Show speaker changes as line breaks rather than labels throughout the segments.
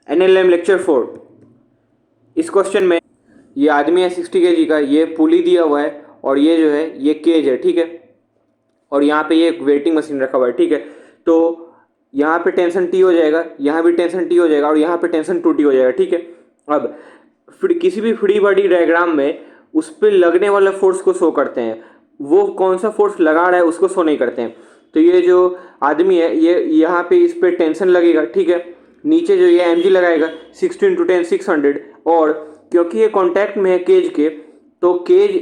NLM lecture 4। इस question में ये आदमी है 60 kg का, ये पुली दिया हुआ है और ये जो है ये केज है, ठीक है। और यहाँ पे ये वेटिंग मशीन रखा हुआ है, ठीक है। तो यहाँ पे टेंशन टी हो जाएगा, यहाँ भी टेंशन टी हो जाएगा और यहाँ पे टेंशन 2T हो जाएगा, ठीक है। अब फिर किसी भी फ्री बॉडी डायग्राम में उस पर लगने वाला फोर्स को शो करते हैं, वो कौन सा फोर्स लगा रहा है उसको शो नहीं करते हैं। तो ये जो आदमी है ये यहाँ पे इस पर टेंशन लगेगा, ठीक है। नीचे जो ये mg लगाएगा 16 × 10 600, और क्योंकि ये कांटेक्ट में है केज के, तो केज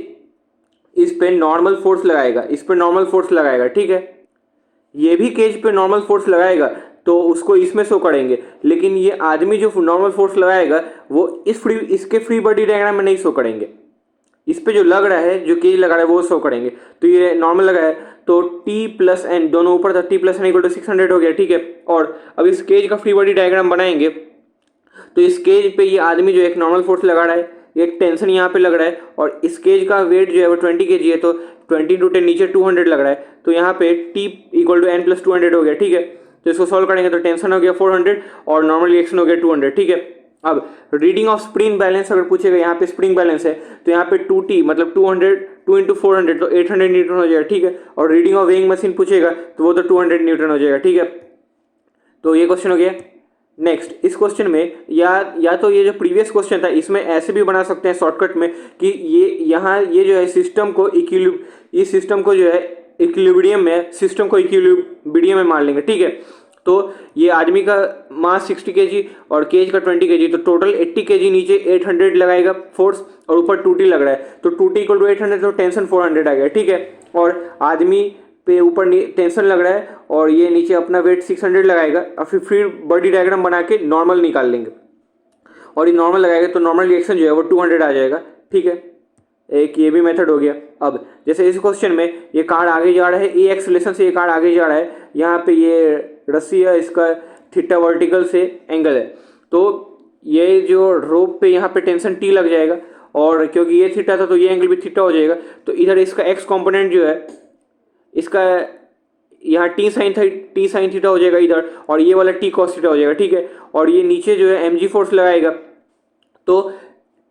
इस पे नॉर्मल फोर्स लगाएगा, इस पे नॉर्मल फोर्स लगाएगा, ठीक है। ये भी केज पे नॉर्मल फोर्स लगाएगा तो उसको इसमें शो करेंगे, लेकिन ये आदमी जो नॉर्मल फोर्स लगाएगा वो इसके फ्री बॉडी डायग्राम में नहीं शो करेंगे। इस पे जो लग रहा है, जो केज लगा रहा है वो शो करेंगे। तो ये नॉर्मल लगा है तो T + n दोनों ऊपर था, T + n = 600 हो गया, ठीक है। और अब इस केज का फ्री बॉडी डायग्राम बनाएंगे तो इस केज पे ये आदमी जो एक नॉर्मल फोर्स लगा रहा है, एक टेंशन यहाँ पे लग रहा है, और इस केज का वेट जो है वो 20 kg है, तो 20 × 10 नीचे 200 लग रहा है, तो यहाँ पे T = n + 200 हो गया, ठीक है। तो इसको सॉल्व करेंगे तो टेंशन हो गया 400 और नॉर्मल रिएक्शन हो गया 200, ठीक है। अब रीडिंग ऑफ स्प्रिंग बैलेंस अगर पूछेगा, यहाँ पे स्प्रिंग बैलेंस है तो यहाँ पे 2T मतलब 200 2 × 400 तो 800 न्यूटन हो जाएगा, ठीक है। और रीडिंग ऑफ वेइंग मशीन पूछेगा तो वो तो 200 न्यूटन हो जाएगा, ठीक है। तो ये क्वेश्चन हो गया। नेक्स्ट इस क्वेश्चन में या तो ये जो प्रीवियस क्वेश्चन था इसमें ऐसे भी बना सकते हैं शॉर्टकट में कि ये यहाँ ये जो है सिस्टम को इस सिस्टम को जो है इक्विलिब्रियम में, सिस्टम को इक्विलिब्रियम में मान लेंगे, ठीक है। तो ये आदमी का मास 60 kg और केज का 20 kg, तो टोटल 80 kg, नीचे 800 लगाएगा फोर्स और ऊपर 2T लग रहा है, तो 2T = 800 तो टेंशन 400 आ गया, ठीक है। और आदमी पे ऊपर टेंशन लग रहा है और ये नीचे अपना वेट 600 लगाएगा और फिर बॉडी डायग्राम बना के नॉर्मल निकाल लेंगे, और ये नॉर्मल लगाएगा तो नॉर्मल रिएक्शन जो है वो 200 आ जाएगा, ठीक है। एक ये भी मेथड हो गया। अब जैसे इस क्वेश्चन में ये कार्ड आगे जा रहा है, ए एक्सेलेरेशन से ये कार्ड आगे जा रहा है, यहाँ पे ये रस्सी है, इसका थीटा वर्टिकल से एंगल है, तो ये जो रोप पे यहाँ पे टेंशन T लग जाएगा, और क्योंकि ये थीटा था तो ये एंगल भी थीटा हो जाएगा, तो इधर इसका एक्स कॉम्पोनेंट जो है इसका यहाँ T sin थीटा हो जाएगा इधर, और ये वाला T cos थीटा हो जाएगा, ठीक है। और ये नीचे जो है mg फोर्स लगाएगा तो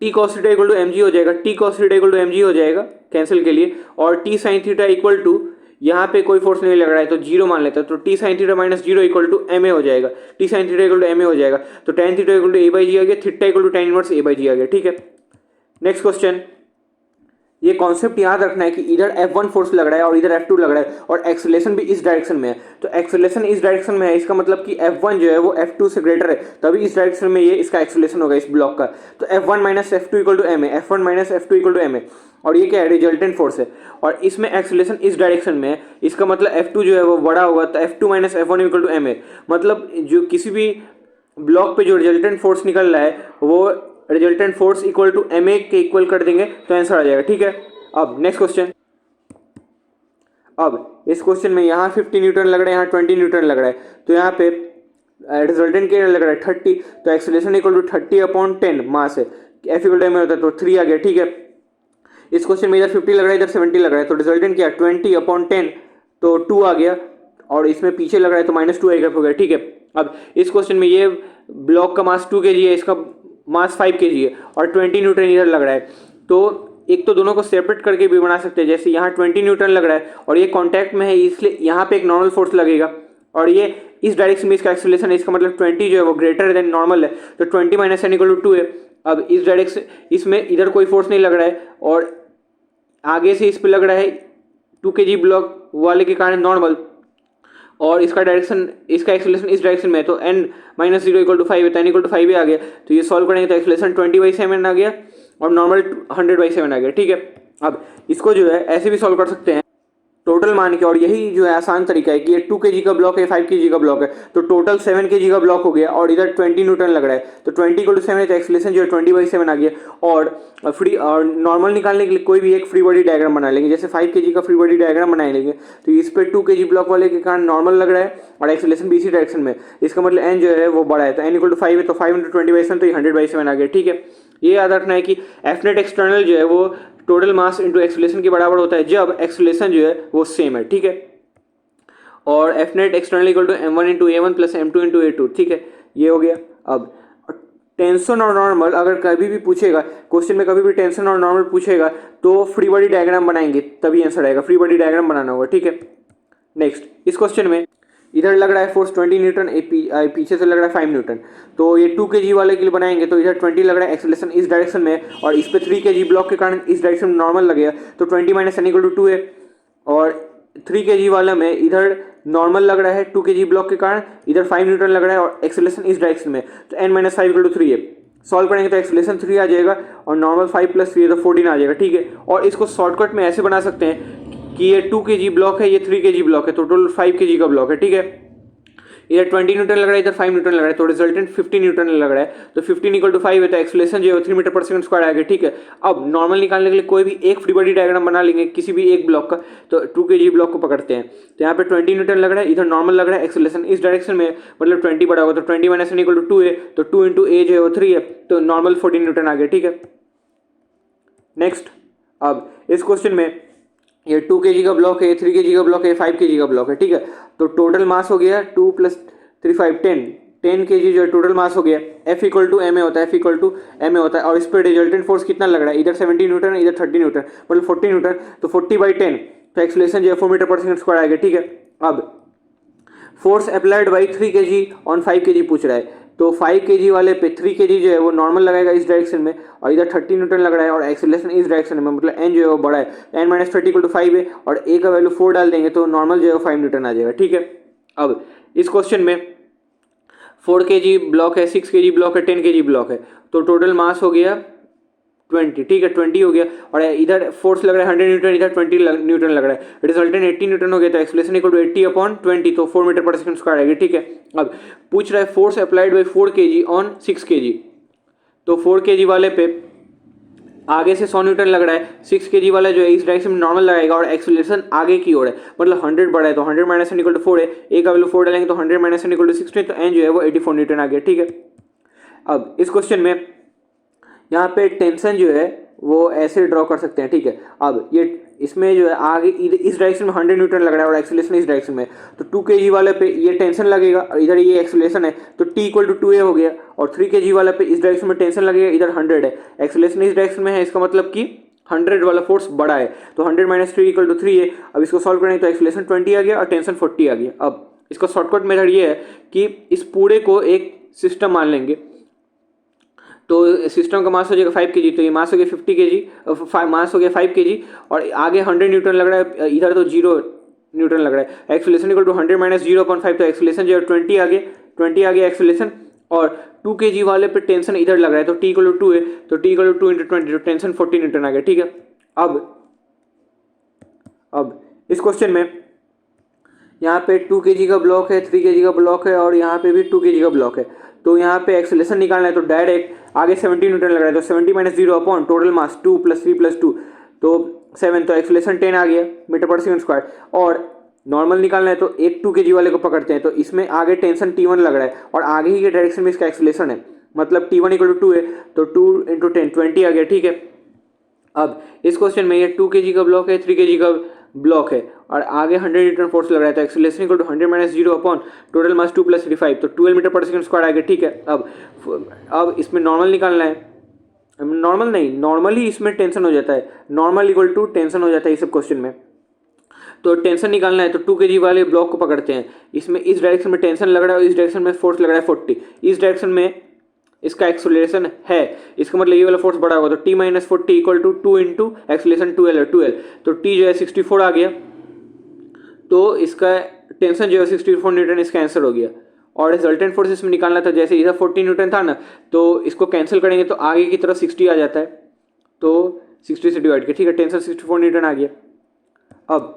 T cos थीटा = mg हो जाएगा, T cos थीटा = mg हो जाएगा कैंसिल के लिए, और T sin थीटा = यहाँ पे कोई फोर्स नहीं लग रहा है तो 0 मान लेता है, तो T sin थीटा - 0 = ma हो जाएगा, T sin थीटा = ma हो जाएगा, तो tan थीटा = a/g आ गया, थीटा = tan इनवर्स a/g आ गया, ठीक है। नेक्स्ट क्वेश्चन, ये कॉन्सेप्ट याद रखना है कि इधर F1 फोर्स लग रहा है और इधर F2 लग रहा है, और एक्सेलेरेशन भी इस डायरेक्शन में है, तो एक्सेलेरेशन इस डायरेक्शन में है, इसका मतलब कि F1 जो है वो F2 से ग्रेटर है, तभी इस डायरेक्शन में ये इसका एक्सेलेरेशन होगा इस ब्लॉक का। तो F1 - F2 = ma, F1 - F2 = ma, और ये क्या है, रिजल्टेंट फोर्स है, और इसमें एक्सेलेरेशन इस डायरेक्शन में है, इसका मतलब F2 जो है वो बड़ा होगा, तो F2 - F1 = ma, मतलब जो किसी भी ब्लॉक पे जो रिजल्टेंट फोर्स निकल रहा है वो रिजल्टेंट फोर्स = ma के इक्वल कर देंगे तो आंसर आ जाएगा, ठीक है। अब नेक्स्ट क्वेश्चन, अब इस क्वेश्चन में यहाँ 50 न्यूटन लग रहा है, यहाँ 20 न्यूटन लग रहा है, तो यहाँ पे रिजल्टेंट क्या लग रहा है 30, तो एक्सेलेरेशन = 30/10 मास है, F = ma होता है तो 3 आ गया, ठीक है। इस क्वेश्चन में इधर 50 लग रहा है, इधर 70 लग रहा है, तो रिजल्टेंट क्या 20/10 तो 2 आ गया, और इसमें पीछे लग रहा है तो -2 आएगा, हो गया, ठीक है। अब इस क्वेश्चन में ये ब्लॉक का मास 2 kg है, इसका मास 5 kg है, और 20 न्यूटन इधर लग रहा है, तो एक तो दोनों को सेपरेट करके भी बना सकते हैं, जैसे यहाँ 20 न्यूटन लग रहा है और ये कांटेक्ट में है, इसलिए यहाँ पे एक नॉर्मल फोर्स लगेगा, और ये इस डायरेक्शन में इसका एक्सेलेरेशन है, इसका मतलब 20 जो है वो ग्रेटर देन नॉर्मल है, तो 20 - n = 2 है। अब इस डायरेक्शन, इसमें इधर कोई फोर्स नहीं लग रहा है और आगे से इस पे लग रहा है 2 kg ब्लॉक वाले के कारण नॉर्मल, और इसका डायरेक्शन, इसका एक्सेलेरेशन इस डायरेक्शन में है, तो n - 0 = 5 है, तो n = 5 आ गया, तो ये सॉल्व करेंगे तो एक्सेलेरेशन 20/7 आ गया और नॉर्मल 100/7 आ गया, ठीक है। अब इसको जो है ऐसे भी सॉल्व कर सकते हैं टोटल मान के, और यही जो है आसान तरीका है कि ये 2 kg का ब्लॉक है, 5 kg का ब्लॉक है, तो टोटल 7 kg का ब्लॉक हो गया, और इधर 20 न्यूटन लग रहा है, तो 20 = 7 है, तो एक्सेलेरेशन जो है 20/7 आ गया। और नॉर्मल निकालने के लिए कोई भी एक फ्री बॉडी डायग्राम बना लेंगे, जैसे 5 kg का फ्री बॉडी डायग्राम बना लेंगे, तो इस पर 2 kg ब्लॉक वाले के कारण नॉर्मल लग रहा है और एक्सेलेरेशन भी इसी डायरेक्शन में, इसका मतलब n जो है वो बड़ा है, तो n = 5 है, तो 5 × 20/7 तो ये 100/7 आ गया, ठीक है। ये याद रखना है कि Fnet एक्सटर्नल जो है वो टोटल मास इंटू एक्सेलेरेशन के बराबर होता है जब एक्सेलेरेशन जो है वो सेम है, ठीक है। और Fnet external = m1 × a1 + m2 × a2, ठीक है, ये हो गया। अब टेंशन और नॉर्मल अगर कभी भी पूछेगा क्वेश्चन में, कभी भी टेंशन और नॉर्मल पूछेगा तो फ्री बॉडी डायग्राम बनाएंगे तभी आंसर आएगा, फ्री बॉडी डायग्राम बनाना होगा, ठीक है। नेक्स्ट, इस क्वेश्चन में इधर लग रहा है फोर्स 20 न्यूटन, पीछे से लग रहा है 5 न्यूटन, तो ये 2 kg वाले के लिए बनाएंगे तो इधर 20 लग रहा है, एक्सेलरेशन इस डायरेक्शन में और इस पे 3 kg ब्लॉक के कारण इस डायरेक्शन में नॉर्मल लगेगा तो 20 माइनस n इक्वल टू 2 है। और 3 kg वाला में इधर नॉर्मल लग रहा है 2 kg ब्लॉक के कारण, इधर 5 न्यूटन लग रहा है और एक्सेलरेशन इस डायरेक्शन में तो n माइनस 5 इक्वल टू 3 है। सॉल्व करेंगे तो एक्सेलरेशन 3 आ जाएगा और नॉर्मल 5 प्लस 3 है तो 14 आ जाएगा, ठीक है। और इसको शॉर्टकट में ऐसे बना सकते हैं कि ये 2 kg ब्लॉक है, ये 3 kg ब्लॉक है, तो टोटल 5 kg का ब्लॉक है, ठीक है। इधर 20 न्यूटन लग रहा है, इधर 5 न्यूटन लग रहा है, तो रिजल्टेंट 15 न्यूटन लग रहा है, तो 15 इक्वल टू 5 है तो एक्सेलरेशन जो है 3 मीटर पर सेकंड स्क्वायर आ गया, ठीक है। अब नॉर्मल निकालने के लिए कोई भी एक फ्री बॉडी डायग्राम बना लेंगे किसी भी एक ब्लॉक का, तो 2 kg ब्लॉक को पकड़ते हैं तो यहाँ पे 20 न्यूटन लग रहा है, इधर नॉर्मल लग रहा है, एक्सेलरेशन इस डायरेक्शन में मतलब 20 बड़ा होगा तो 20 माइनस n इक्वल टू 2 है, तो 2 इंटू a जो है वो 3 है तो नॉर्मल 14 न्यूटन आ गया, ठीक है। नेक्स्ट, अब इस क्वेश्चन में ये 2 kg का ब्लॉक है, ये 3 kg का ब्लॉक है, 5 kg का ब्लॉक है, ठीक है। तो टोटल मास हो गया 2 प्लस 3 5 10 kg जो है टोटल मास हो गया। F equal to m a होता है, F equal to m a होता है और इस पर रिजल्टेंट फोर्स कितना लग रहा है, इधर 70 न्यूटन इधर 30 न्यूटन मतलब 40 न्यूटन, तो 40/10 तो एक्सेलरेशन जो है 4 मीटर पर सेकंड स्क्वायर आएगा, ठीक है। अब force applied by 3 kg on 5 kg पूछ रहा है, तो 5 kg वाले पे 3 kg जो है वो नॉर्मल लगाएगा इस डायरेक्शन में और इधर 30 न्यूटन लग रहा है और एक्सेलरेशन इस डायरेक्शन में मतलब n जो है वो बड़ा है, n माइनस 30 इक्वल टू 5 है और a का वैल्यू 4 डाल देंगे तो नॉर्मल जो है 5 न्यूटन आ जाएगा, ठीक है। अब इस क्वेश्चन में 4 kg ब्लॉक है, 6 kg ब्लॉक है, 10 kg ब्लॉक है, तो टोटल मास हो गया 20, ठीक है, 20 हो गया और इधर फोर्स लग रहा है 100 न्यूटन, इधर 20 न्यूटन लग रहा है, रिजल्टेंट 80 न्यूटन हो गया तो एक्सेलरेशन इक्वल टू 80/20 तो 4 मीटर पर सेकंड स्क्वायर आएगा, ठीक है। अब पूछ रहा है force applied by 4 kg on 6 kg, तो 4 kg वाले पे आगे से 100 न्यूटन लग रहा है, 6 kg वाला जो है इस डायरेक्शन में नॉर्मल लगाएगा और एक्सेलरेशन आगे की ओर है मतलब 100 बड़ा है तो 100 माइनस n इक्वल टू 4 है, a का वैल्यू 4 डालेंगे तो 100 माइनस n इक्वल टू 16 तो n जो है वो 84 न्यूटन आ गया, ठीक है। अब इस क्वेश्चन में यहाँ पे टेंशन जो है वो ऐसे ड्रॉ कर सकते हैं, ठीक है। अब ये इसमें जो है आगे इस डायरेक्शन में 100 न्यूटन लग रहा है और एक्सेलरेशन इस डायरेक्शन में, तो 2 kg वाले पे ये टेंशन लगेगा और इधर ये एक्सेलरेशन है तो t इक्वल टू 2a हो गया और 3 kg वाले पे इस डायरेक्शन में टेंशन लगेगा, इधर 100 है, एक्सेलरेशन इस डायरेक्शन में है, इसका मतलब कि 100 वाला फोर्स बड़ा है तो 100 माइनस 3 इक्वल टू 3 है। अब इसको सॉल्व करेंगे तो एक्सेलरेशन 20 आ गया और टेंशन 40 आ गया। अब इसका शॉर्टकट मेथड ये है कि इस पूरे को एक सिस्टम मान लेंगे, तो सिस्टम का मास हो जाएगा 5 kg, तो ये मास हो गया 50 kg, मास हो गया 5 kg और आगे 100 न्यूटन लग रहा है, इधर तो 0 न्यूटन लग रहा है, एक्सेलरेशन इक्वल टू 100 माइनस 0/5 तो एक्सेलरेशन जो है 20 आ गया एक्सेलरेशन और 2 kg वाले पे टेंशन इधर लग रहा है तो t इक्वल टू 2 है तो t इक्वल टू 2 इंटू 20 तो टेंशन 40 न्यूटन आ गया, ठीक है। अब इस क्वेश्चन में यहाँ पे 2 kg का ब्लॉक है, 3 kg का ब्लॉक है और यहाँ पे भी 2 kg का ब्लॉक है, तो यहाँ पे एक्सेलरेशन निकालना है तो डायरेक्ट आगे 70 न्यूटन लग रहा है तो 70 minus 0 upon total mass 2 plus 3 plus 2 तो 7 तो एक्सेलरेशन 10 आ गया मीटर पर सेकंड स्क्वायर और नॉर्मल निकालना है तो एक 2 kg वाले को पकड़ते हैं तो इसमें आगे टेंशन T1 लग रहा है और आगे ही के डायरेक्शन में इसका एक्सेलरेशन है मतलब T1 इक्वल टू 2 है तो 2 इंटू 10 20 आ गया, ठीक है। अब इस क्वेश्चन में ये 2 kg का ब्लॉक है, 3 kg का ब्लॉक है और आगे 100 न्यूटन फोर्स लग रहा है तो acceleration equal to 100 minus 0 upon total mass 2 plus 3 5 तो 12 मीटर पर सेकंड स्क्वायर आ गया, ठीक है। अब इसमें नॉर्मल निकालना है, नॉर्मल नहीं, नॉर्मली इसमें टेंशन हो जाता है, नॉर्मल इक्वल टू टेंशन हो जाता है इस क्वेश्चन में, तो टेंशन निकालना है तो 2 kg वाले ब्लॉक को पकड़ते हैं, इसमें इस डायरेक्शन में टेंशन लग रहा है और इस डायरेक्शन में फोर्स लग रहा है 40, इस डायरेक्शन में इसका एक्सेलरेशन है, इसका मतलब ये वाला फोर्स बड़ा होगा तो t minus 40 equal to 2 into acceleration 12 तो t जो है 64 आ गया तो इसका टेंशन जो है 64 न्यूटन इसका आंसर हो गया। और रिजल्टेंट फोर्स इसमें निकालना था, जैसे इधर 40 न्यूटन था ना तो इसको कैंसिल करेंगे तो आगे की तरफ 60 आ जाता है तो 60 से डिवाइड किया, ठीक है, टेंशन 64 न्यूटन आ गया। अब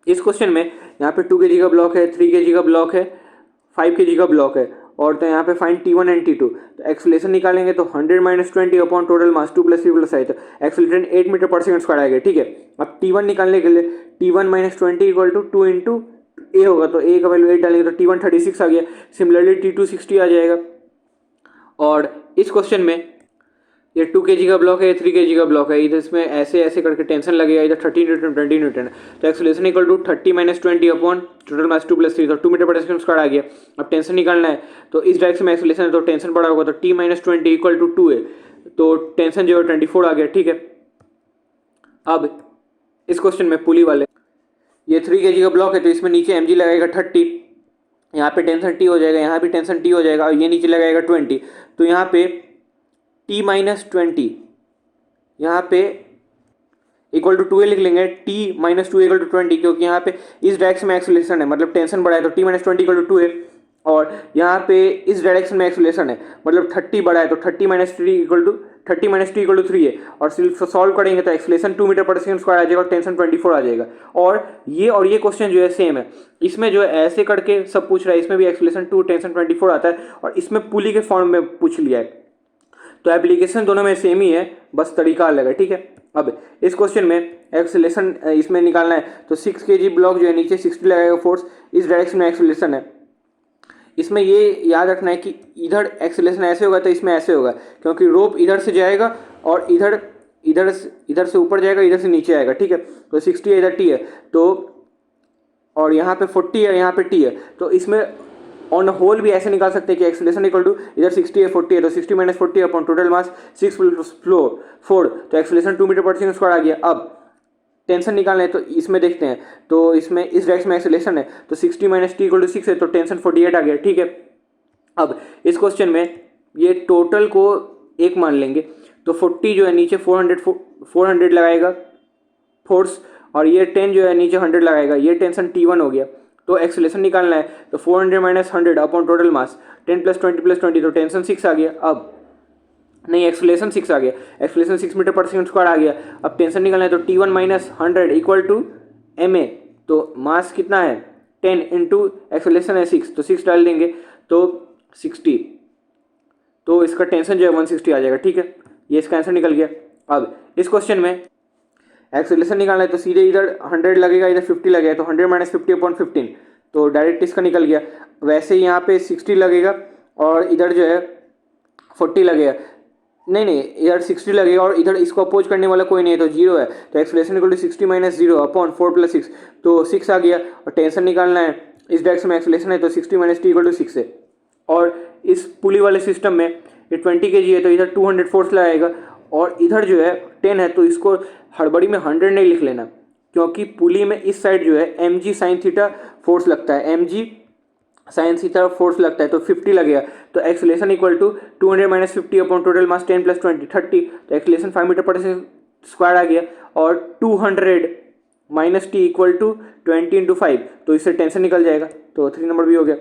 इस क्वेश्चन में यहाँ पे 2 kg का ब्लॉक है, 3 kg का ब्लॉक है, 5 kg का ब्लॉक है और तो यहाँ पे फाइंड T1 एंड T2, तो एक्सेलरेशन निकालेंगे तो 100 minus 20 upon total mass 2 plus 3 plus 5 तो एक्सेलरेशन 8 मीटर पर सेकंड स्क्वायर आएगा, ठीक है। अब T1 निकालने के लिए T1 minus 20 equal to 2 into A होगा तो ए का वैल्यू 8 डालेंगे तो T1 36 आ गया, सिमिलरली T2 60 आ जाएगा। और इस क्वेश्चन में ये 2 kg का ब्लॉक है, ये 3 kg का ब्लॉक है, इधर इसमें ऐसे ऐसे करके टेंशन लगेगा, इधर 30 न्यूटन 20 न्यूटन, तो acceleration equal to 30 - 20 upon total mass 2 + 3, तो 2 मीटर पर सेकंड स्क्वायर आ गया। अब टेंशन निकालना है, तो इस डायरेक्शन में एक्सेलरेशन है तो टेंशन बड़ा होगा, तो t - 20 इक्वल टू 2 है, तो टेंशन जो है 24 आ गया, ठीक है। अब इस क्वेश्चन में पुली वाले, ये 3 kg का ब्लॉक है तो इसमें नीचे mg लगाएगा 30, यहाँ पे टेंशन t हो जाएगा, यहाँ भी टेंशन t हो जाएगा, और ये नीचे लगाएगा 20, तो यहाँ पे t - 20 यहाँ पे इक्वल टू 2a लिख लेंगे, t - 2 इक्वल टू 20, क्योंकि यहाँ पे इस डायरेक्शन में एक्सेलरेशन है, मतलब टेंशन बढ़ा है, तो t - 20 इक्वल टू 2a, और यहाँ पे इस डायरेक्शन में एक्सेलरेशन है, मतलब 30 बढ़ा है, तो 30 - 3 इक्वल टू 3 है, और सिर्फ सॉल्व करेंगे तो एक्सेलरेशन 2 मीटर पर सेकंड स्क्वायर आ जाएगा और टेंशन 24 आ जाएगा। और ये क्वेश्चन जो है सेम है, इसमें जो है ऐसे करके सब पूछ रहा है, इसमें भी एक्सेलरेशन 2 टेंशन 24 आता है, और इसमें पुली के फॉर्म में पूछ लिया है, तो एप्लीकेशन दोनों में सेम ही है, बस तरीका अलग है, ठीक है। अब इस क्वेश्चन में एक्सेलरेशन इसमें निकालना है, तो 6 kg ब्लॉक जो है नीचे 60 लगाएगा फोर्स, इस डायरेक्शन में एक्सेलरेशन है। इसमें ये याद रखना है कि इधर एक्सेलरेशन ऐसे होगा तो इसमें ऐसे होगा, क्योंकि रोप इधर से जाएगा और इधर से ऊपर जाएगा, इधर से नीचे आएगा, ठीक है। तो 60 है, इधर t है, तो और यहाँ पे 40 है, यहाँ पे t है, तो इसमें ऑन होल भी ऐसे निकाल सकते हैं कि एक्सेलरेशन इक्वल टू इधर 60 है 40 है, तो 60 - 40 अपॉन टोटल मास 6 + 4, तो एक्सेलरेशन 2 मीटर पर सेकंड स्क्वायर आ गया। अब टेंशन निकालना है, तो इसमें देखते हैं, तो इसमें इस डायरेक्शन में एक्सेलरेशन है, तो 60 - t इक्वल टू 6 है, तो टेंशन 48 आ गया, ठीक है। अब इस क्वेश्चन में ये टोटल को 1 मान लेंगे, तो 40 जो है नीचे 400 लगाएगा फोर्स, और ये 10 जो है नीचे 100 लगाएगा, ये टेंशन t1 हो गया। तो एक्सेलरेशन निकालना है, तो 400 - 100 अपॉन टोटल मास 10 + 20 + 20, तो टेंशन 6 आ गया। अब नहीं, एक्सेलरेशन 6 आ गया, एक्सेलरेशन 6 मीटर पर सेकंड स्क्वायर आ गया। अब टेंशन निकालना है, तो t1 - 100 इक्वल टू ma, तो मास कितना है 10 इंटू एक्सेलरेशन है 6, तो 6 डाल देंगे तो 60, तो इसका टेंशन जो है 160 आ जाएगा, ठीक है। ये इसका आंसर निकल गया। अब इस क्वेश्चन में एक्सेलरेशन निकालना है, तो सीधे इधर 100 लगेगा, इधर 50 लगेगा, तो 100 - 50 अपॉन 15, तो डायरेक्ट इसका निकल गया। वैसे ही यहाँ पे 60 लगेगा और इधर जो है 40 लगेगा, नहीं इधर 60 लगेगा और इधर इसको अपोज करने वाला कोई नहीं है, तो 0 है, तो एक्सेलरेशन इक्वल टू 60 - 0 अपॉन 4 + 6, तो 6 आ गया। और टेंशन निकालना है, इस डायरेक्शन में एक्सेलरेशन है, तो 60 - t इक्वल टू 6 है। और इस पुली वाले सिस्टम में ये 20 kg है, तो इधर 200 फोर्स लगाएगा, और इधर जो है 10 है, तो इसको हड़बड़ी में 100 नहीं लिख लेना, क्योंकि पुली में इस साइड जो है mg sin थीटा फोर्स लगता है, mg sin थीटा फोर्स लगता है, तो 50 लगेगा, तो acceleration equal to 200 - 50 upon total mass 10 + 20 30, तो एक्सेलरेशन 5 मीटर पर सेकंड स्क्वायर आ गया, और 200 - t इक्वल टू 20 × 5, तो इससे टेंशन निकल जाएगा, तो 3 नंबर भी हो गया।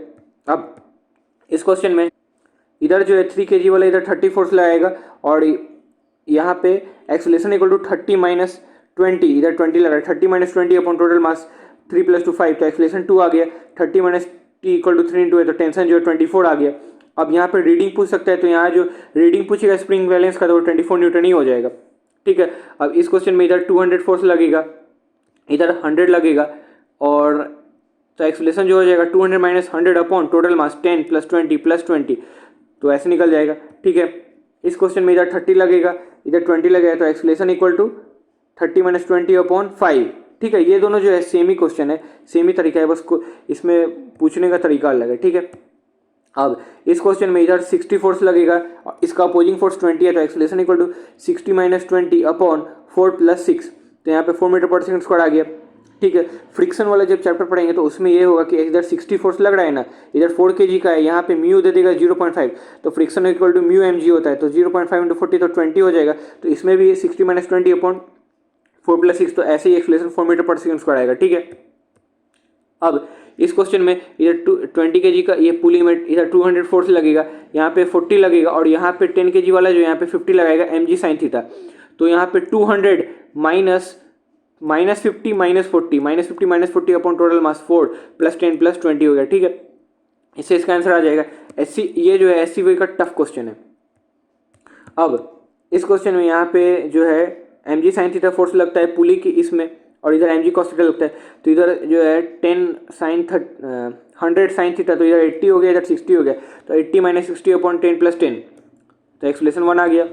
अब इस क्वेश्चन में इधर जो है 3 kg वाला इधर 30 फोर्स लगाएगा, और यहाँ पे एक्सेलरेशन इक्वल टू 30 - 20, इधर 20 लगा, 30 - 20 अपॉन टोटल मास 3 + 2 5, तो एक्सेलरेशन 2 आ गया, 30 - t इक्वल टू 3 × 2 है, तो टेंशन जो है 24 आ गया। अब यहाँ पे रीडिंग पूछ सकता है, तो यहाँ जो रीडिंग पूछेगा स्प्रिंग बैलेंस का, तो 24 न्यूटन ही हो जाएगा, ठीक है। अब इस क्वेश्चन में इधर 200 फोर्स लगेगा, इधर 100 लगेगा, और तो एक्सेलरेशन जो हो जाएगा 200 - 100 अपॉन टोटल मास 10 + 20 + 20, तो ऐसे निकल जाएगा, ठीक है। इस क्वेश्चन में इधर 30 लगेगा, इधर 20 लगेगा, तो एक्सेलरेशन इक्वल टू 30 - 20 अपॉन 5, ठीक है। ये दोनों जो है सेम ही क्वेश्चन है, सेम ही तरीका है, बस इसमें पूछने का तरीका अलग है, ठीक है। अब इस क्वेश्चन में इधर 60 फोर्स लगेगा, इसका अपोजिंग फोर्स 20 है, तो एक्सेलरेशन इक्वल टू 60 - 20 अपॉन 4 + 6, तो यहाँ पे 4 मीटर पर सेकंड स्क्वायर आ गया, ठीक है। फ्रिक्शन वाला जब चैप्टर पढ़ेंगे तो उसमें ये होगा कि इधर 60 फोर्स लग रहा है ना, इधर 4 kg का है, यहाँ पे म्यू दे देगा 0.5, तो friction equal to mu mg होता है, तो 0.5 × 40, तो 20 हो जाएगा, तो इसमें भी 60 - 20 अपॉन 4 + 6, तो ऐसे ही एक्सेलरेशन 4 मीटर पर सेकंड स्क्वायर आएगा, ठीक है। अब इस क्वेश्चन में इधर 20 kg का ये पुली में इधर 200 फोर्स लगेगा, यहाँ पे 40 लगेगा, और यहाँ पे 10 kg वाला जो यहाँ पे 50 लगाएगा mg sin थीटा, तो यहाँ पे 200 - -50 - 40 अपॉन टोटल मास 4 + 10 + 20 हो गया, ठीक है। इससे इसका आंसर आ जाएगा एससी, ये जो है SCV का टफ क्वेश्चन है। अब इस क्वेश्चन में यहाँ पे जो है mg sin थीटा फोर्स लगता है पुली की इसमें, और इधर mg cos थीटा लगता है, तो इधर जो है 100 sin थीटा, तो इधर 80 हो गया, इधर 60 हो गया, तो 80 - 60 अपॉन 10 + 10, तो एक्सेलरेशन 1 आ गया।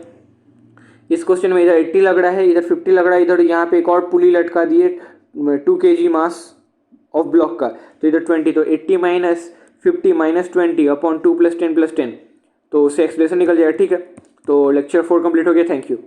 इस क्वेश्चन में इधर 80 लग रहा है, इधर 50 लग रहा है, इधर यहाँ पे एक और पुली लटका दिए 2 kg मास ऑफ ब्लॉक का, तो इधर 20, तो 80 माइनस 50 माइनस 20 अपॉन 2 + 10 + 10, तो उससे एक्सप्रेशन निकल जाएगा। ठीक है, तो लेक्चर 4 कंप्लीट हो गया। Thank you.